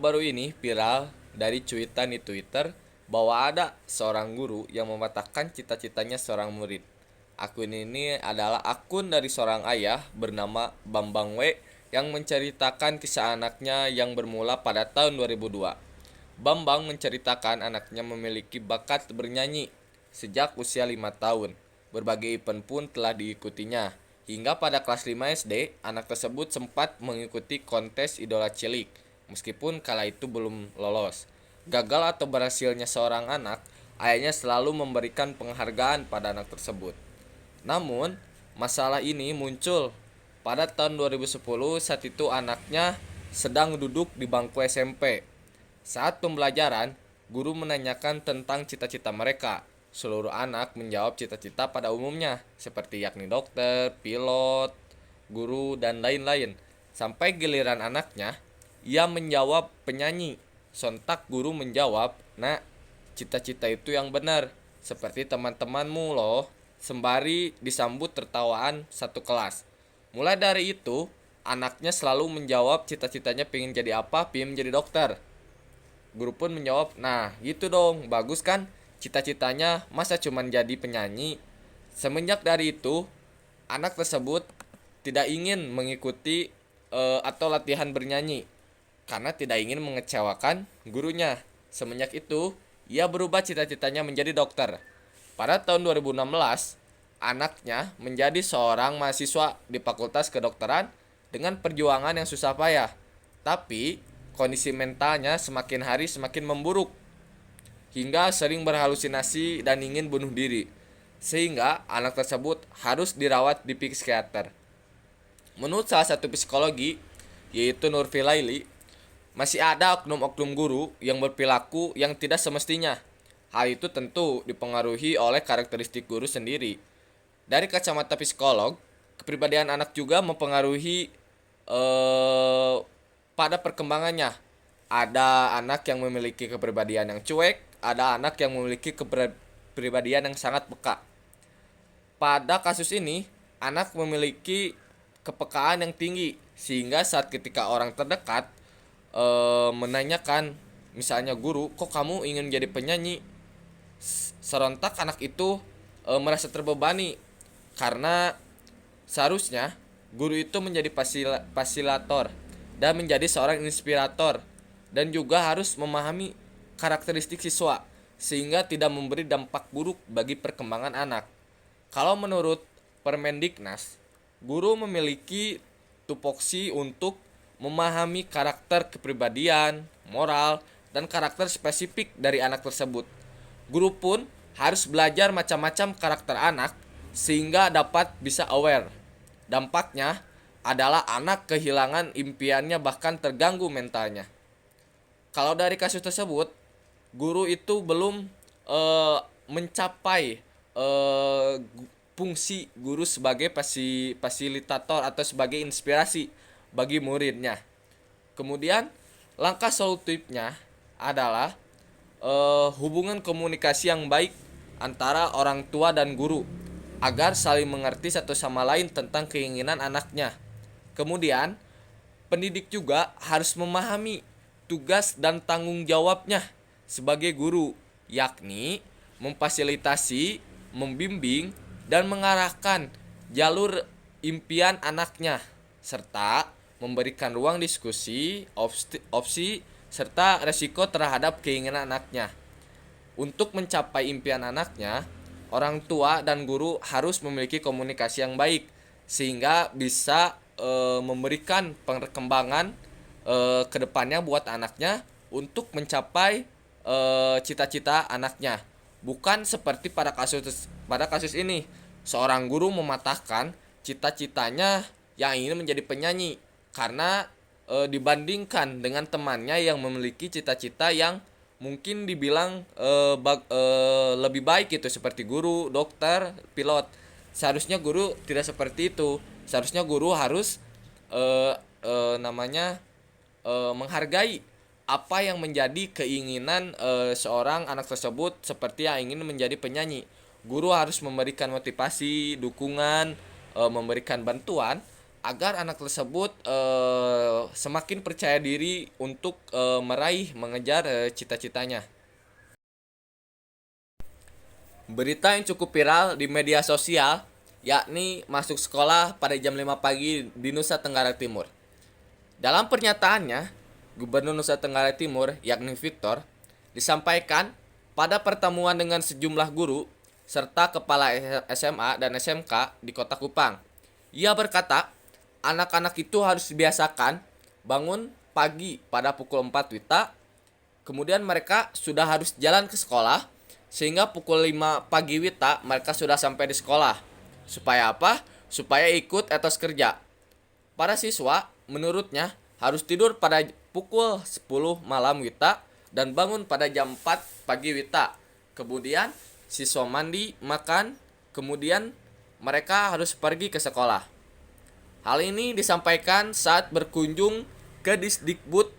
baru-baru ini viral dari cuitan di Twitter bahwa ada seorang guru yang mematahkan cita-citanya seorang murid. Akun ini adalah akun dari seorang ayah bernama Bambang W yang menceritakan kisah anaknya yang bermula pada tahun 2002. Bambang menceritakan anaknya memiliki bakat bernyanyi sejak usia 5 tahun. Berbagai event pun telah diikutinya. Hingga pada kelas 5 SD, anak tersebut sempat mengikuti kontes idola cilik, meskipun kala itu belum lolos. Gagal atau berhasilnya seorang anak, ayahnya selalu memberikan penghargaan pada anak tersebut. Namun, masalah ini muncul pada tahun 2010 saat itu anaknya sedang duduk di bangku SMP. Saat pembelajaran, guru menanyakan tentang cita-cita mereka. Seluruh anak menjawab cita-cita pada umumnya, seperti yakni dokter, pilot, guru, dan lain-lain. Sampai giliran anaknya, ia menjawab penyanyi. Sontak guru menjawab, "Nak, cita-cita itu yang benar, seperti teman-temanmu loh." Sembari disambut tertawaan satu kelas. Mulai dari itu, anaknya selalu menjawab cita-citanya pengen jadi apa, pengen menjadi dokter. Guru pun menjawab, "Nah gitu dong, bagus kan? Cita-citanya masa cuman jadi penyanyi." Semenjak dari itu, anak tersebut tidak ingin mengikuti atau latihan bernyanyi karena tidak ingin mengecewakan gurunya. Semenjak itu, ia berubah cita-citanya menjadi dokter. Pada tahun 2016, anaknya menjadi seorang mahasiswa di Fakultas Kedokteran dengan perjuangan yang susah payah. Tapi, kondisi mentalnya semakin hari semakin memburuk hingga sering berhalusinasi dan ingin bunuh diri. Sehingga anak tersebut harus dirawat di psikiater. Menurut salah satu psikologi, yaitu Nurfi Laili, masih ada oknum-oknum guru yang berperilaku yang tidak semestinya. Hal itu tentu dipengaruhi oleh karakteristik guru sendiri. Dari kacamata psikolog, kepribadian anak juga mempengaruhi pada perkembangannya. Ada anak yang memiliki kepribadian yang cuek, ada anak yang memiliki kepribadian yang sangat peka. Pada kasus ini, anak memiliki kepekaan yang tinggi sehingga saat ketika orang terdekat menanyakan, misalnya guru, "Kok kamu ingin jadi penyanyi?" Serentak anak itu merasa terbebani karena seharusnya guru itu menjadi fasilitator dan menjadi seorang inspirator dan juga harus memahami karakteristik siswa sehingga tidak memberi dampak buruk bagi perkembangan anak. Kalau menurut Permendiknas, guru memiliki tupoksi untuk memahami karakter kepribadian, moral, dan karakter spesifik dari anak tersebut. Guru pun harus belajar macam-macam karakter anak sehingga dapat bisa aware. Dampaknya adalah anak kehilangan impiannya bahkan terganggu mentalnya. Kalau dari kasus tersebut, guru itu belum mencapai fungsi guru sebagai fasilitator atau sebagai inspirasi bagi muridnya. Kemudian langkah solutifnya adalah hubungan komunikasi yang baik antara orang tua dan guru agar saling mengerti satu sama lain tentang keinginan anaknya. Kemudian, pendidik juga harus memahami tugas dan tanggung jawabnya sebagai guru, yakni memfasilitasi, membimbing, dan mengarahkan jalur impian anaknya, serta memberikan ruang diskusi, opsi, serta resiko terhadap keinginan anaknya. Untuk mencapai impian anaknya, orang tua dan guru harus memiliki komunikasi yang baik sehingga bisa memberikan perkembangan ke depannya buat anaknya untuk mencapai cita-cita anaknya. Bukan seperti pada kasus ini, seorang guru mematahkan cita-citanya yang ingin menjadi penyanyi karena dibandingkan dengan temannya yang memiliki cita-cita yang mungkin dibilang lebih baik gitu, seperti guru, dokter, pilot. Seharusnya guru tidak seperti itu. Seharusnya guru harus menghargai apa yang menjadi keinginan seorang anak tersebut, seperti yang ingin menjadi penyanyi. Guru harus memberikan motivasi, dukungan, memberikan bantuan agar anak tersebut semakin percaya diri untuk mengejar cita-citanya. Berita yang cukup viral di media sosial yakni masuk sekolah pada jam 5 pagi di Nusa Tenggara Timur. Dalam pernyataannya, Gubernur Nusa Tenggara Timur yakni Victor disampaikan pada pertemuan dengan sejumlah guru serta kepala SMA dan SMK di Kota Kupang. Ia berkata, anak-anak itu harus dibiasakan bangun pagi pada pukul 4 WITA, kemudian mereka sudah harus jalan ke sekolah sehingga pukul 5 pagi WITA mereka sudah sampai di sekolah. Supaya apa? Supaya ikut etos kerja. Para siswa menurutnya harus tidur pada pukul 10 malam WITA dan bangun pada jam 4 pagi WITA. Kemudian siswa mandi, makan, kemudian mereka harus pergi ke sekolah. Hal ini disampaikan saat berkunjung ke Disdikbud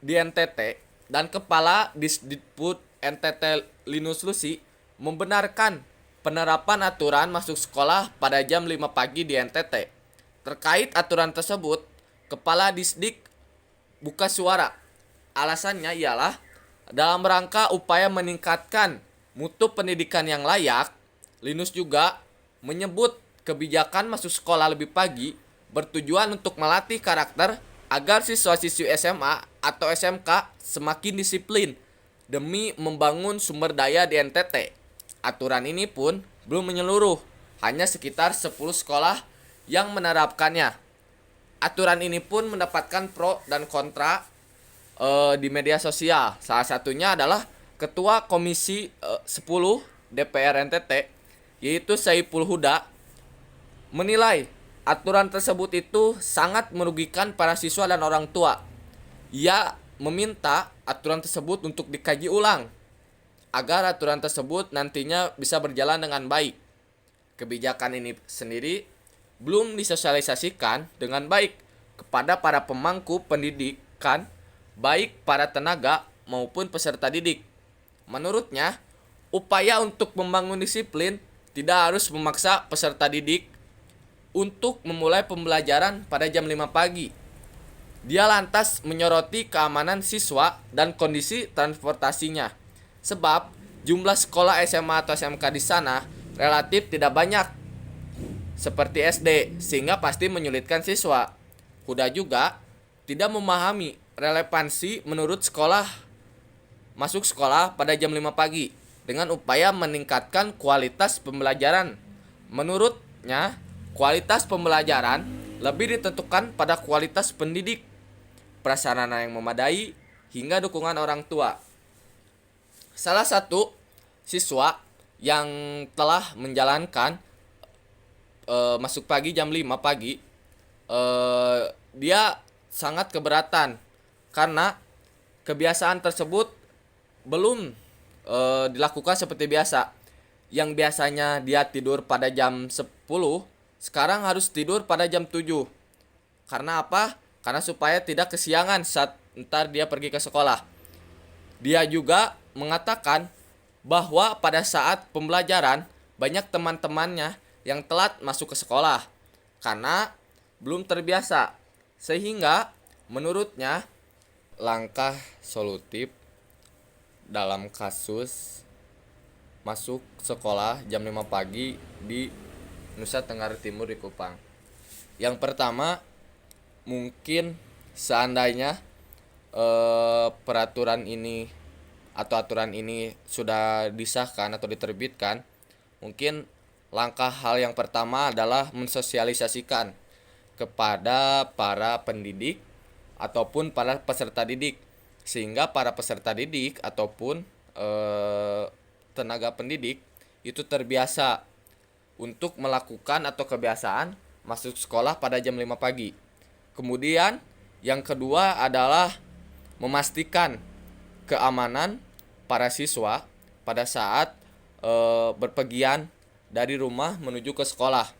di NTT dan Kepala Disdikbud NTT Linus Lusi membenarkan penerapan aturan masuk sekolah pada jam 5 pagi di NTT. Terkait aturan tersebut, Kepala Disdik buka suara. Alasannya ialah dalam rangka upaya meningkatkan mutu pendidikan yang layak. Linus juga menyebut kebijakan masuk sekolah lebih pagi bertujuan untuk melatih karakter agar siswa-siswi SMA atau SMK semakin disiplin demi membangun sumber daya di NTT. Aturan ini pun belum menyeluruh, hanya sekitar 10 sekolah yang menerapkannya. Aturan ini pun mendapatkan pro dan kontra di media sosial. Salah satunya adalah Ketua Komisi 10 DPR NTT, yaitu Saiful Huda, menilai aturan tersebut itu sangat merugikan para siswa dan orang tua. Ia meminta aturan tersebut untuk dikaji ulang agar aturan tersebut nantinya bisa berjalan dengan baik. Kebijakan ini sendiri belum disosialisasikan dengan baik kepada para pemangku pendidikan, baik para tenaga maupun peserta didik. Menurutnya, upaya untuk membangun disiplin tidak harus memaksa peserta didik untuk memulai pembelajaran pada jam 5 pagi. Dia lantas menyoroti keamanan siswa dan kondisi transportasinya. Sebab jumlah sekolah SMA atau SMK di sana relatif tidak banyak seperti SD, sehingga pasti menyulitkan siswa. Huda juga tidak memahami relevansi menurut sekolah masuk sekolah pada jam 5 pagi dengan upaya meningkatkan kualitas pembelajaran. Menurutnya, kualitas pembelajaran lebih ditentukan pada kualitas pendidik, prasarana yang memadai, hingga dukungan orang tua. Salah satu siswa yang telah menjalankan masuk pagi jam 5 pagi, dia sangat keberatan karena kebiasaan tersebut belum dilakukan seperti biasa. Yang biasanya dia tidur pada jam 10, sekarang harus tidur pada jam 7. Karena apa? Karena supaya tidak kesiangan saat ntar dia pergi ke sekolah. Dia juga mengatakan bahwa pada saat pembelajaran banyak teman-temannya yang telat masuk ke sekolah karena belum terbiasa. Sehingga menurutnya langkah solutif dalam kasus masuk sekolah jam 5 pagi di Nusa Tenggara Timur di Kupang. Yang pertama, mungkin seandainya peraturan ini atau aturan ini sudah disahkan atau diterbitkan, mungkin langkah hal yang pertama adalah mensosialisasikan kepada para pendidik ataupun para peserta didik, sehingga para peserta didik ataupun tenaga pendidik itu terbiasa untuk melakukan atau kebiasaan masuk sekolah pada jam 5 pagi. Kemudian yang kedua adalah memastikan keamanan para siswa pada saat berpergian dari rumah menuju ke sekolah.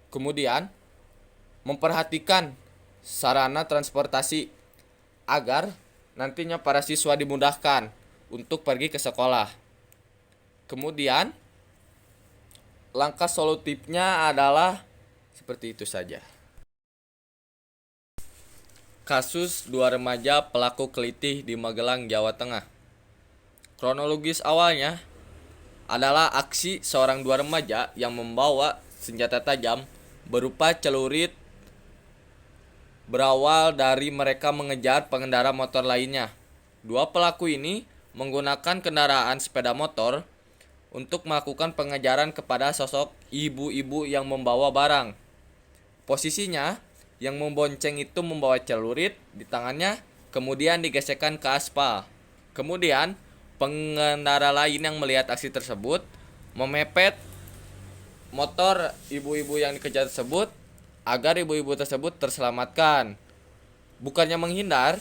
Kemudian memperhatikan sarana transportasi agar nantinya para siswa dimudahkan untuk pergi ke sekolah. Kemudian langkah solutifnya adalah seperti itu saja. Kasus dua remaja pelaku kelitih di Magelang, Jawa Tengah. Kronologis awalnya adalah aksi seorang dua remaja yang membawa senjata tajam berupa celurit berawal dari mereka mengejar pengendara motor lainnya. Dua pelaku ini menggunakan kendaraan sepeda motor untuk melakukan pengejaran kepada sosok ibu-ibu yang membawa barang. Posisinya, yang membonceng itu membawa celurit di tangannya, kemudian digesekkan ke aspal. Kemudian, pengendara lain yang melihat aksi tersebut memepet motor ibu-ibu yang dikejar tersebut agar ibu-ibu tersebut terselamatkan. Bukannya menghindar,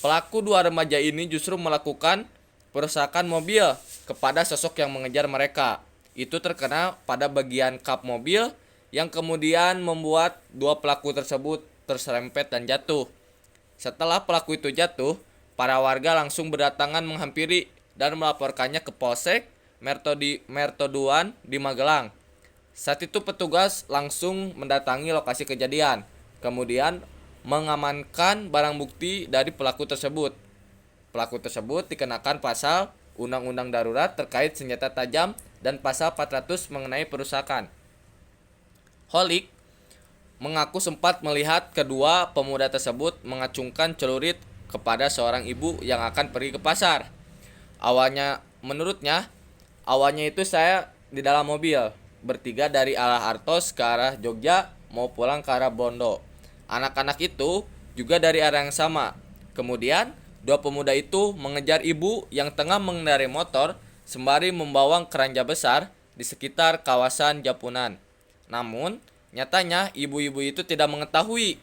pelaku dua remaja ini justru melakukan perusakan mobil kepada sosok yang mengejar mereka. Itu terkena pada bagian kap mobil yang kemudian membuat dua pelaku tersebut terserempet dan jatuh. Setelah pelaku itu jatuh, para warga langsung berdatangan menghampiri dan melaporkannya ke Polsek Mertoduan di Magelang. Saat itu petugas langsung mendatangi lokasi kejadian, kemudian mengamankan barang bukti dari pelaku tersebut. Pelaku tersebut dikenakan pasal Undang-Undang Darurat terkait senjata tajam dan pasal 400 mengenai perusakan. Holik mengaku sempat melihat kedua pemuda tersebut mengacungkan celurit kepada seorang ibu yang akan pergi ke pasar. Menurutnya, awalnya itu saya di dalam mobil, bertiga dari arah Artos ke arah Jogja mau pulang ke arah Bondo. Anak-anak itu juga dari arah yang sama. Kemudian, dua pemuda itu mengejar ibu yang tengah mengendarai motor sembari membawa keranjang besar di sekitar kawasan Japunan. Namun, nyatanya ibu-ibu itu tidak mengetahui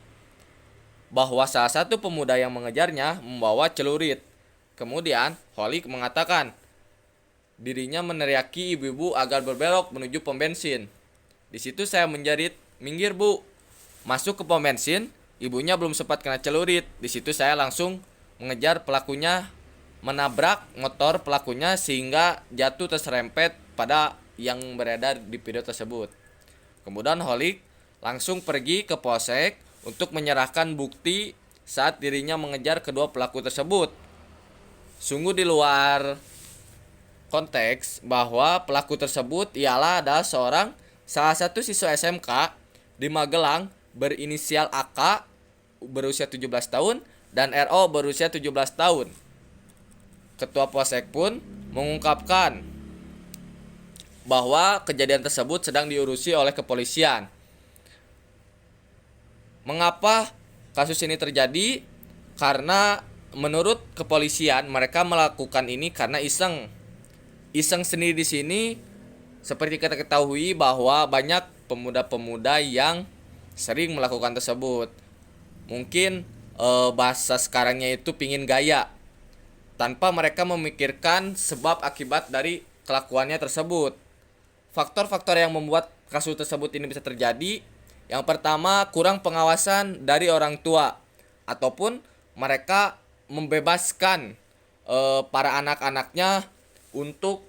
bahwa salah satu pemuda yang mengejarnya membawa celurit. Kemudian, Holik mengatakan dirinya meneriaki ibu-ibu agar berbelok menuju pom bensin. Di situ saya menjerit, "Minggir, Bu." Masuk ke pom bensin, ibunya belum sempat kena celurit. Di situ saya langsung mengejar pelakunya, menabrak motor pelakunya sehingga jatuh terserempet pada yang beredar di video tersebut. Kemudian Holik langsung pergi ke polsek untuk menyerahkan bukti saat dirinya mengejar kedua pelaku tersebut. Sungguh di luar konteks bahwa pelaku tersebut ialah adalah salah satu siswa SMK di Magelang berinisial AK berusia 17 tahun dan RO berusia 17 tahun. Ketua Polsek pun mengungkapkan bahwa kejadian tersebut sedang diurusi oleh kepolisian. Mengapa kasus ini terjadi? Karena menurut kepolisian mereka melakukan ini karena iseng. Iseng sendiri di sini seperti kita ketahui bahwa banyak pemuda-pemuda yang sering melakukan tersebut. Mungkin bahasa sekarangnya itu pingin gaya tanpa mereka memikirkan sebab akibat dari kelakuannya tersebut. Faktor-faktor yang membuat kasus tersebut ini bisa terjadi, yang pertama kurang pengawasan dari orang tua ataupun mereka membebaskan para anak-anaknya untuk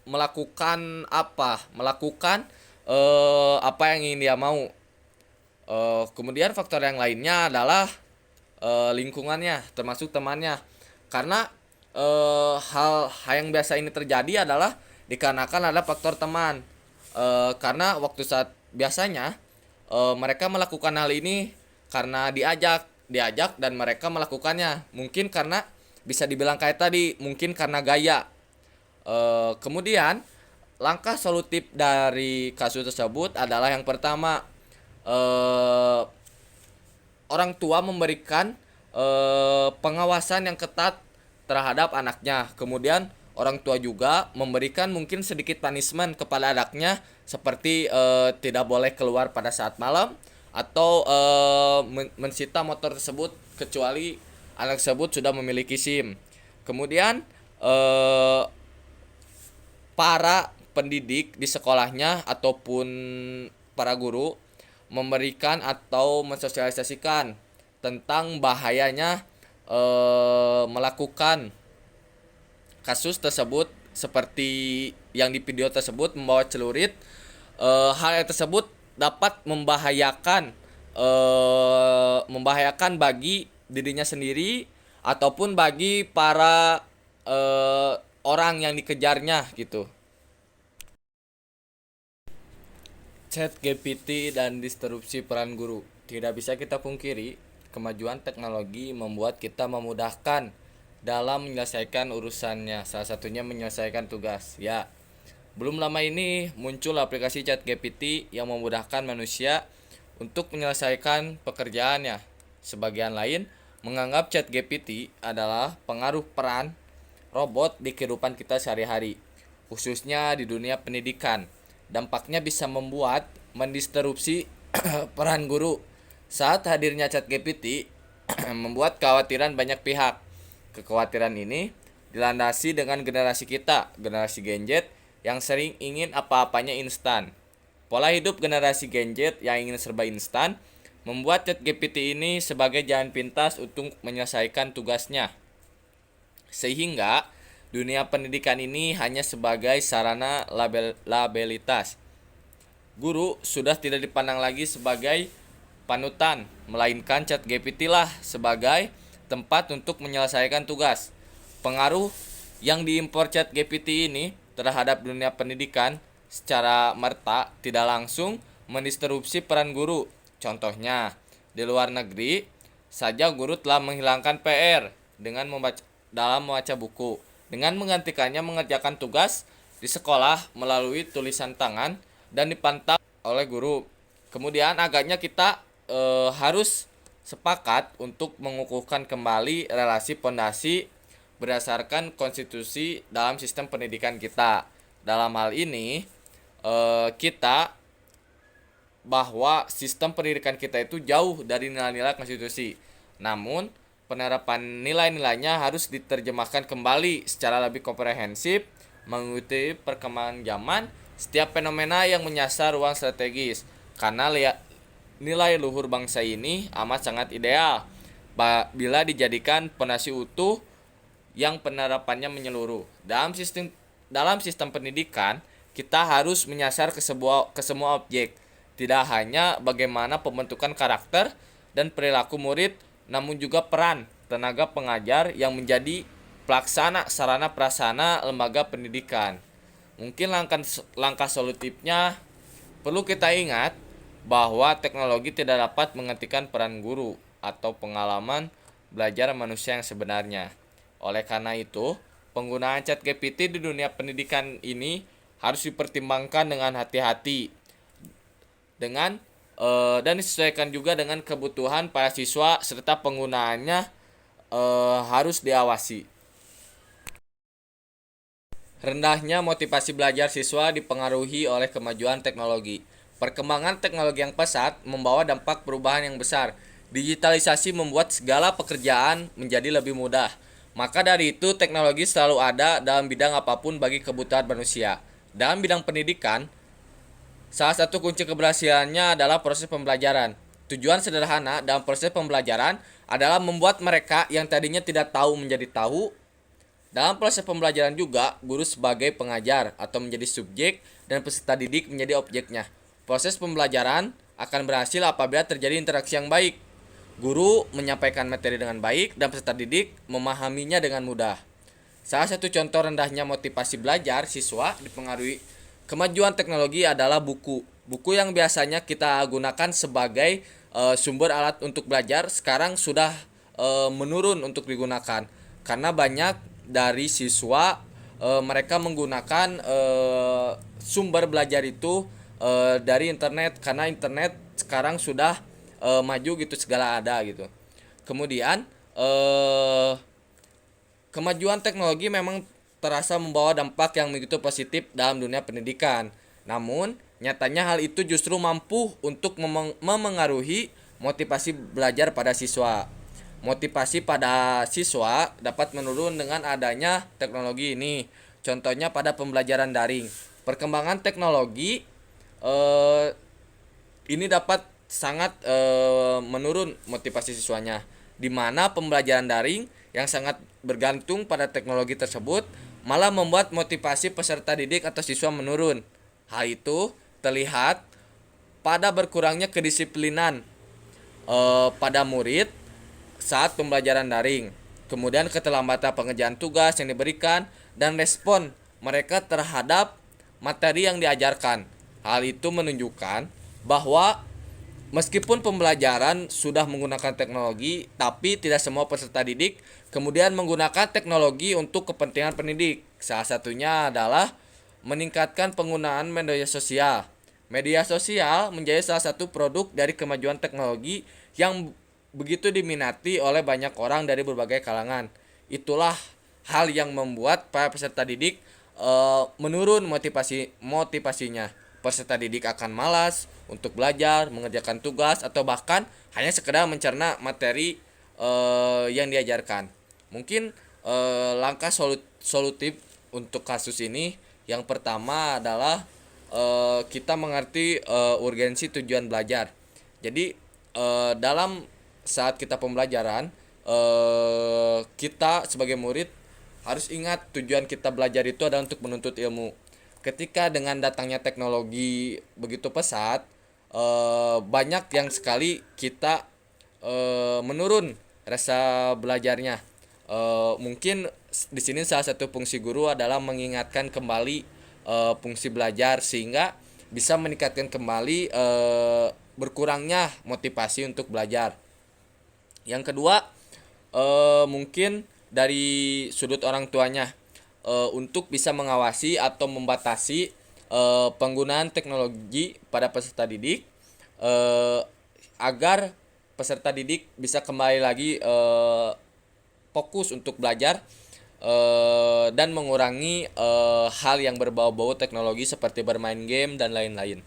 melakukan apa yang ingin dia mau. Kemudian faktor yang lainnya adalah lingkungannya, termasuk temannya. Karena hal yang biasa ini terjadi adalah dikarenakan ada faktor teman. Karena waktu saat biasanya mereka melakukan hal ini karena diajak dan mereka melakukannya. Mungkin karena bisa dibilang kayak tadi, mungkin karena gaya. Kemudian langkah solutif dari kasus tersebut adalah yang pertama, orang tua memberikan pengawasan yang ketat terhadap anaknya. Kemudian orang tua juga memberikan mungkin sedikit punishment kepada anaknya seperti tidak boleh keluar pada saat malam atau mensita motor tersebut kecuali anak tersebut sudah memiliki SIM. Kemudian para pendidik di sekolahnya ataupun para guru memberikan atau mensosialisasikan tentang bahayanya melakukan kasus tersebut seperti yang di video tersebut membawa celurit. Hal yang tersebut dapat membahayakan membahayakan bagi dirinya sendiri ataupun bagi para eh, orang yang dikejarnya gitu. ChatGPT dan disrupsi peran guru. Tidak bisa kita pungkiri, kemajuan teknologi membuat kita memudahkan dalam menyelesaikan urusannya. Salah satunya menyelesaikan tugas. Ya, belum lama ini muncul aplikasi ChatGPT yang memudahkan manusia untuk menyelesaikan pekerjaannya. Sebagian lain menganggap ChatGPT adalah pengaruh peran robot di kehidupan kita sehari-hari, khususnya di dunia pendidikan. Dampaknya bisa membuat mendistrupsi peran guru. Saat hadirnya ChatGPT membuat kekhawatiran banyak pihak. Kekhawatiran ini dilandasi dengan generasi kita, generasi Gen Z yang sering ingin apa-apanya instan. Pola hidup generasi Gen Z yang ingin serba instan membuat ChatGPT ini sebagai jalan pintas untuk menyelesaikan tugasnya. Sehingga dunia pendidikan ini hanya sebagai sarana labelitas. Guru sudah tidak dipandang lagi sebagai panutan, melainkan ChatGPT lah sebagai tempat untuk menyelesaikan tugas. Pengaruh yang diimpor ChatGPT ini terhadap dunia pendidikan secara merta tidak langsung mendistrupsi peran guru. Contohnya, di luar negeri saja guru telah menghilangkan PR dengan membaca buku, dengan menggantikannya mengerjakan tugas di sekolah melalui tulisan tangan dan dipantau oleh guru. Kemudian agaknya kita harus sepakat untuk mengukuhkan kembali relasi pondasi berdasarkan konstitusi dalam sistem pendidikan kita. Dalam hal ini kita bahwa sistem pendidikan kita itu jauh dari nilai-nilai konstitusi. Namun penerapan nilai-nilainya harus diterjemahkan kembali secara lebih komprehensif mengikuti perkembangan zaman setiap fenomena yang menyasar ruang strategis. Karena nilai luhur bangsa ini amat sangat ideal bila dijadikan pondasi utuh yang penerapannya menyeluruh. Dalam sistem pendidikan, kita harus menyasar ke semua objek, tidak hanya bagaimana pembentukan karakter dan perilaku murid, namun juga peran tenaga pengajar yang menjadi pelaksana sarana prasarana lembaga pendidikan. Mungkin langkah solutifnya perlu kita ingat bahwa teknologi tidak dapat menggantikan peran guru atau pengalaman belajar manusia yang sebenarnya. Oleh karena itu, penggunaan ChatGPT di dunia pendidikan ini harus dipertimbangkan dengan hati-hati dan disesuaikan juga dengan kebutuhan para siswa serta penggunaannya harus diawasi. Rendahnya motivasi belajar siswa dipengaruhi oleh kemajuan teknologi. Perkembangan teknologi yang pesat membawa dampak perubahan yang besar. Digitalisasi membuat segala pekerjaan menjadi lebih mudah. Maka dari itu, teknologi selalu ada dalam bidang apapun bagi kebutuhan manusia. Dalam bidang pendidikan, salah satu kunci keberhasilannya adalah proses pembelajaran. Tujuan sederhana dalam proses pembelajaran adalah membuat mereka yang tadinya tidak tahu menjadi tahu. Dalam proses pembelajaran juga, guru sebagai pengajar atau menjadi subjek dan peserta didik menjadi objeknya. Proses pembelajaran akan berhasil apabila terjadi interaksi yang baik. Guru menyampaikan materi dengan baik dan peserta didik memahaminya dengan mudah. Salah satu contoh rendahnya motivasi belajar siswa dipengaruhi kemajuan teknologi adalah buku. Buku yang biasanya kita gunakan sebagai sumber alat untuk belajar sekarang sudah menurun untuk digunakan karena banyak dari siswa mereka menggunakan sumber belajar itu dari internet karena internet sekarang sudah maju gitu, segala ada gitu. Kemudian kemajuan teknologi memang terasa membawa dampak yang begitu positif dalam dunia pendidikan. Namun nyatanya hal itu justru mampu untuk memengaruhi motivasi belajar pada siswa. Motivasi pada siswa dapat menurun dengan adanya teknologi ini. Contohnya pada pembelajaran daring. Perkembangan teknologi ini dapat sangat menurun motivasi siswanya. Di mana pembelajaran daring yang sangat bergantung pada teknologi tersebut malah membuat motivasi peserta didik atau siswa menurun. Hal itu terlihat pada berkurangnya kedisiplinan pada murid saat pembelajaran daring. Kemudian keterlambatan pengerjaan tugas yang diberikan dan respon mereka terhadap materi yang diajarkan. Hal itu menunjukkan bahwa meskipun pembelajaran sudah menggunakan teknologi, tapi tidak semua peserta didik kemudian menggunakan teknologi untuk kepentingan pendidik. Salah satunya adalah meningkatkan penggunaan media sosial. Media sosial menjadi salah satu produk dari kemajuan teknologi yang begitu diminati oleh banyak orang dari berbagai kalangan. Itulah hal yang membuat para peserta didik menurun motivasinya. Peserta didik akan malas untuk belajar, mengerjakan tugas, atau bahkan hanya sekedar mencerna materi yang diajarkan. Mungkin langkah solutif untuk kasus ini yang pertama adalah kita mengerti urgensi tujuan belajar. Jadi dalam saat kita pembelajaran, kita sebagai murid harus ingat tujuan kita belajar itu adalah untuk menuntut ilmu. Ketika dengan datangnya teknologi begitu pesat, banyak yang sekali kita menurun rasa belajarnya. Mungkin di sini salah satu fungsi guru adalah mengingatkan kembali fungsi belajar sehingga bisa meningkatkan kembali berkurangnya motivasi untuk belajar. Yang kedua, mungkin dari sudut orang tuanya untuk bisa mengawasi atau membatasi penggunaan teknologi pada peserta didik agar peserta didik bisa kembali lagi fokus untuk belajar dan mengurangi hal yang berbau-bau teknologi seperti bermain game dan lain-lain.